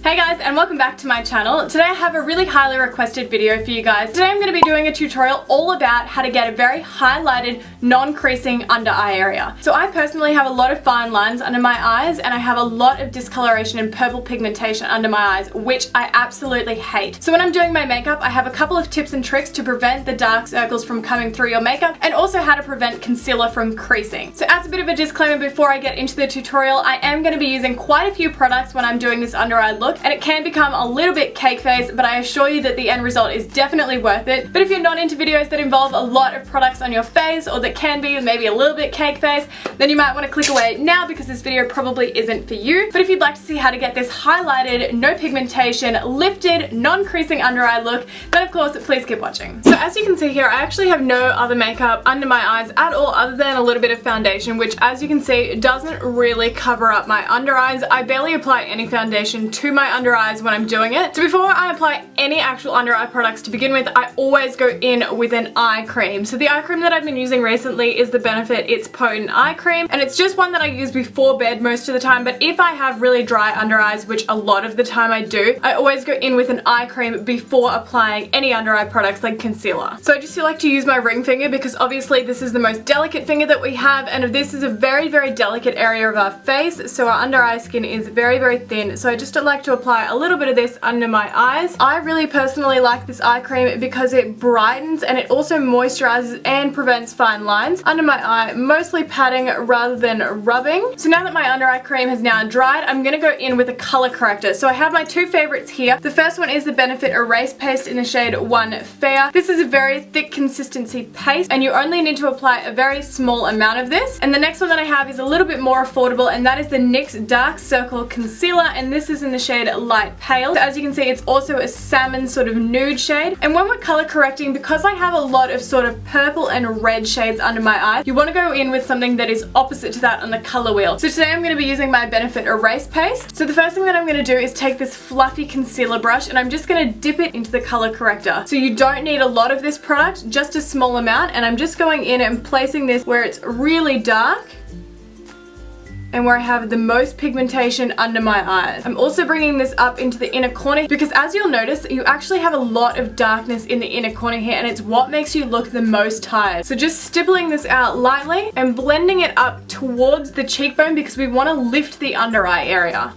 Hey guys, and welcome back to my channel. Today I have a really highly requested video for you guys. Today I'm going to be doing a tutorial all about how to get a very highlighted, non-creasing under eye area. So I personally have a lot of fine lines under my eyes and I have a lot of discoloration and purple pigmentation under my eyes, which I absolutely hate. So when I'm doing my makeup, I have a couple of tips and tricks to prevent the dark circles from coming through your makeup and also how to prevent concealer from creasing. So as a bit of a disclaimer before I get into the tutorial, I am going to be using quite a few products when I'm doing this under eye look, and it can become a little bit cake face, but I assure you that the end result is definitely worth it. But if you're not into videos that involve a lot of products on your face, or that can be maybe a little bit cake face, then you might want to click away now because this video probably isn't for you. But if you'd like to see how to get this highlighted, no pigmentation, lifted, non-creasing under eye look, then of course please keep watching. So as you can see here, I actually have no other makeup under my eyes at all other than a little bit of foundation, which as you can see doesn't really cover up my under eyes. I barely apply any foundation to my under eyes when I'm doing it. So before I apply any actual under eye products to begin with, I always go in with an eye cream. So the eye cream that I've been using recently is the Benefit It's Potent Eye Cream, and it's just one that I use before bed most of the time, but if I have really dry under eyes, which a lot of the time I do, I always go in with an eye cream before applying any under eye products like concealer. So I just like to use my ring finger because obviously this is the most delicate finger that we have, and this is a very, very delicate area of our face, so our under eye skin is very, very thin. So I just like to apply a little bit of this under my eyes. I really personally like this eye cream because it brightens and it also moisturizes and prevents fine lines under my eye, mostly patting rather than rubbing. So now that my under eye cream has now dried, I'm going to go in with a color corrector. So I have my two favorites here. The first one is the Benefit Erase Paste in the shade 1 Fair. This is a very thick consistency paste and you only need to apply a very small amount of this. And the next one that I have is a little bit more affordable, and that is the NYX Dark Circle Concealer, and this is in the shade Light Pale. So as you can see, it's also a salmon sort of nude shade. And when we're color correcting, because I have a lot of sort of purple and red shades under my eyes, you want to go in with something that is opposite to that on the color wheel. So today I'm going to be using my Benefit Erase Paste. So the first thing that I'm going to do is take this fluffy concealer brush and I'm just going to dip it into the color corrector. So you don't need a lot of this product, just a small amount, and I'm just going in and placing this where it's really dark and where I have the most pigmentation under my eyes. I'm also bringing this up into the inner corner because as you'll notice, you actually have a lot of darkness in the inner corner here, and it's what makes you look the most tired. So just stippling this out lightly and blending it up towards the cheekbone because we want to lift the under eye area.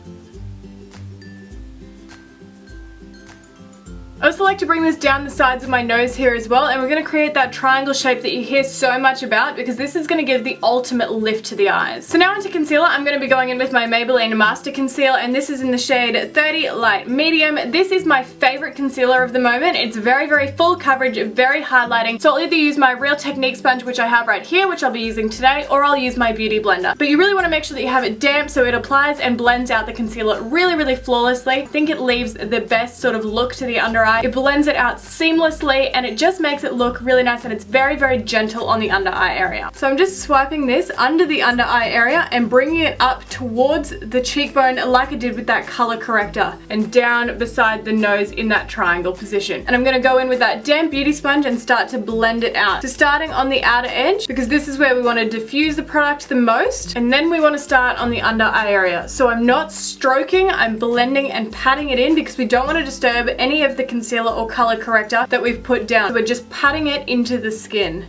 I also like to bring this down the sides of my nose here as well, and we're going to create that triangle shape that you hear so much about because this is going to give the ultimate lift to the eyes. So now into concealer, I'm going to be going in with my Maybelline Master Conceal, and this is in the shade 30 Light Medium. This is my favorite concealer of the moment. It's very, very full coverage, very highlighting. So I'll either use my Real Technique sponge, which I have right here, which I'll be using today, or I'll use my Beauty Blender. But you really want to make sure that you have it damp so it applies and blends out the concealer really, really flawlessly. I think it leaves the best sort of look to the under eye. It blends it out seamlessly and it just makes it look really nice, and it's very, very gentle on the under eye area. So I'm just swiping this under the under eye area and bringing it up towards the cheekbone like I did with that color corrector, and down beside the nose in that triangle position. And I'm going to go in with that damp beauty sponge and start to blend it out. So starting on the outer edge because this is where we want to diffuse the product the most, and then we want to start on the under eye area. So I'm not stroking, I'm blending and patting it in because we don't want to disturb any of the concealer or color corrector that we've put down. So we're just patting it into the skin.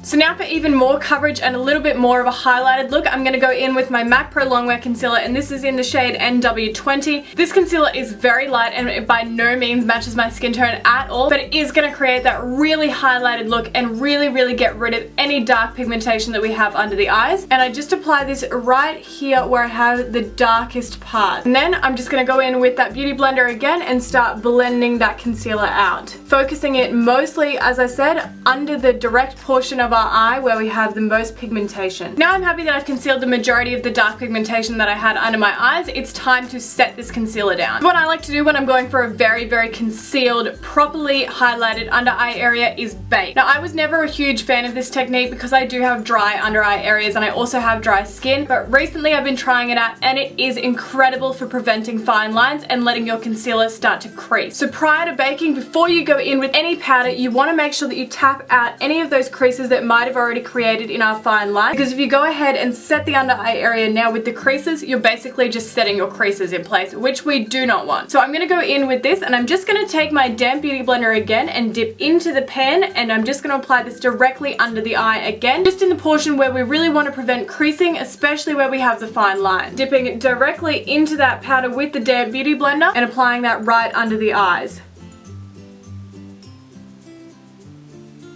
So now for even more coverage and a little bit more of a highlighted look, I'm going to go in with my MAC Pro Longwear Concealer, and this is in the shade NW20. This concealer is very light and it by no means matches my skin tone at all, but it is going to create that really highlighted look and really, really get rid of any dark pigmentation that we have under the eyes. And I just apply this right here where I have the darkest part. And then I'm just going to go in with that Beauty Blender again and start blending that concealer out. Focusing it mostly, as I said, under the direct portion of our eye where we have the most pigmentation. Now I'm happy that I've concealed the majority of the dark pigmentation that I had under my eyes. It's time to set this concealer down. What I like to do when I'm going for a very, very concealed, properly highlighted under eye area is bake. Now I was never a huge fan of this technique because I do have dry under eye areas and I also have dry skin, but recently I've been trying it out and it is incredible for preventing fine lines and letting your concealer start to crease. So prior to baking, before you go in with any powder, you want to make sure that you tap out any of those creases that that might have already created in our fine line, because if you go ahead and set the under eye area now with the creases, you're basically just setting your creases in place, which we do not want. So I'm going to go in with this, and I'm just going to take my damp beauty blender again and dip into the pan, and I'm just going to apply this directly under the eye again, just in the portion where we really want to prevent creasing, especially where we have the fine line. Dipping directly into that powder with the damp beauty blender and applying that right under the eyes.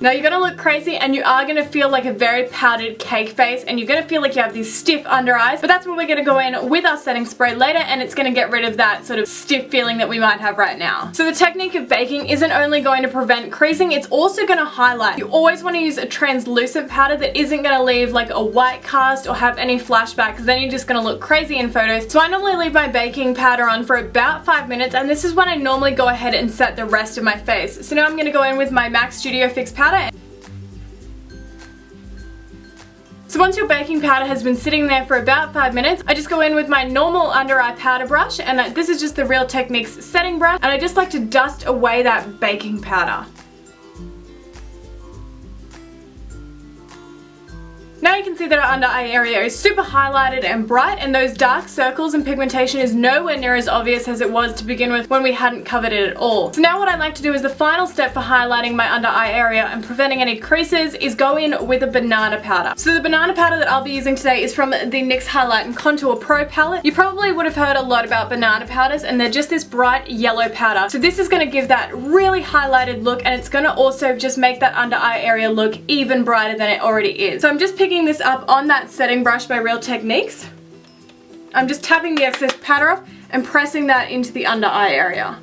Now you're going to look crazy and you are going to feel like a very powdered cake face, and you're going to feel like you have these stiff under eyes, but that's where we're going to go in with our setting spray later, and it's going to get rid of that sort of stiff feeling that we might have right now. So the technique of baking isn't only going to prevent creasing, it's also going to highlight. You always want to use a translucent powder that isn't going to leave like a white cast or have any flashback, because then you're just going to look crazy in photos. So I normally leave my baking powder on for about 5 minutes, and this is when I normally go ahead and set the rest of my face. So now I'm going to go in with my MAC Studio Fix powder. So once your baking powder has been sitting there for about 5 minutes, I just go in with my normal under eye powder brush, and this is just the Real Techniques setting brush, and I just like to dust away that baking powder. Now you can see that our under eye area is super highlighted and bright, and those dark circles and pigmentation is nowhere near as obvious as it was to begin with when we hadn't covered it at all. So now what I like to do is the final step for highlighting my under eye area and preventing any creases is go in with a banana powder. So the banana powder that I'll be using today is from the NYX Highlight and Contour Pro palette. You probably would have heard a lot about banana powders, and they're just this bright yellow powder. So this is going to give that really highlighted look, and it's going to also just make that under eye area look even brighter than it already is. So I'm just picking this up on that setting brush by Real Techniques. I'm just tapping the excess powder off and pressing that into the under eye area.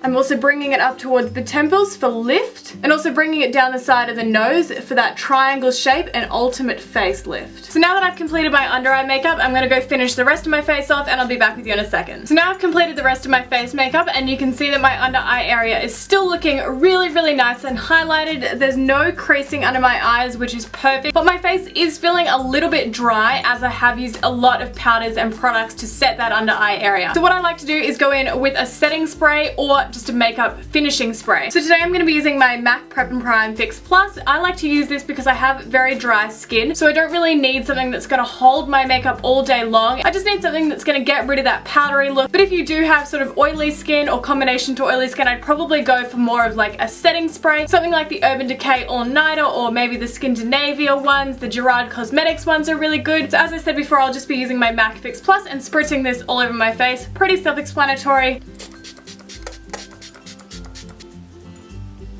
I'm also bringing it up towards the temples for lift, and also bringing it down the side of the nose for that triangle shape and ultimate facelift. So now that I've completed my under eye makeup, I'm going to go finish the rest of my face off, and I'll be back with you in a second. So now I've completed the rest of my face makeup, and you can see that my under eye area is still looking really, really nice and highlighted. There's no creasing under my eyes, which is perfect, but my face is feeling a little bit dry as I have used a lot of powders and products to set that under eye area. So what I like to do is go in with a setting spray or just a makeup finishing spray. So today I'm going to be using my MAC Prep and Prime Fix Plus. I like to use this because I have very dry skin, so I don't really need something that's going to hold my makeup all day long. I just need something that's going to get rid of that powdery look. But if you do have sort of oily skin or combination to oily skin, I'd probably go for more of like a setting spray, something like the Urban Decay All Nighter, or maybe the Skindinavia ones. The Gerard Cosmetics ones are really good. So as I said before, I'll just be using my MAC Fix Plus and spritzing this all over my face. Pretty self-explanatory.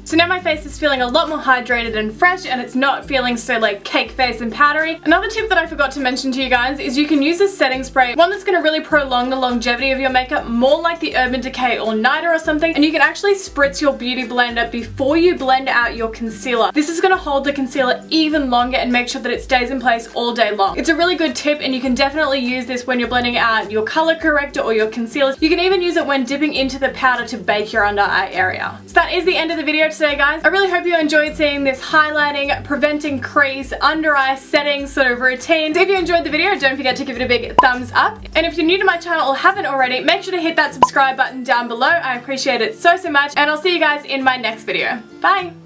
So now my face is feeling a lot more hydrated and fresh, and it's not feeling so like cake face and powdery. Another tip that I forgot to mention to you guys is you can use a setting spray, one that's going to really prolong the longevity of your makeup, more like the Urban Decay All Nighter or something, and you can actually spritz your beauty blender before you blend out your concealer. This is going to hold the concealer even longer and make sure that it stays in place all day long. It's a really good tip, and you can definitely use this when you're blending out your color corrector or your concealer. You can even use it when dipping into the powder to bake your under eye area. So that is the end of the video today, guys. I really hope you enjoyed seeing this highlighting, preventing crease, under eye setting sort of routine. So if you enjoyed the video, don't forget to give it a big thumbs up. And if you're new to my channel or haven't already, make sure to hit that subscribe button down below. I appreciate it so much, and I'll see you guys in my next video. Bye!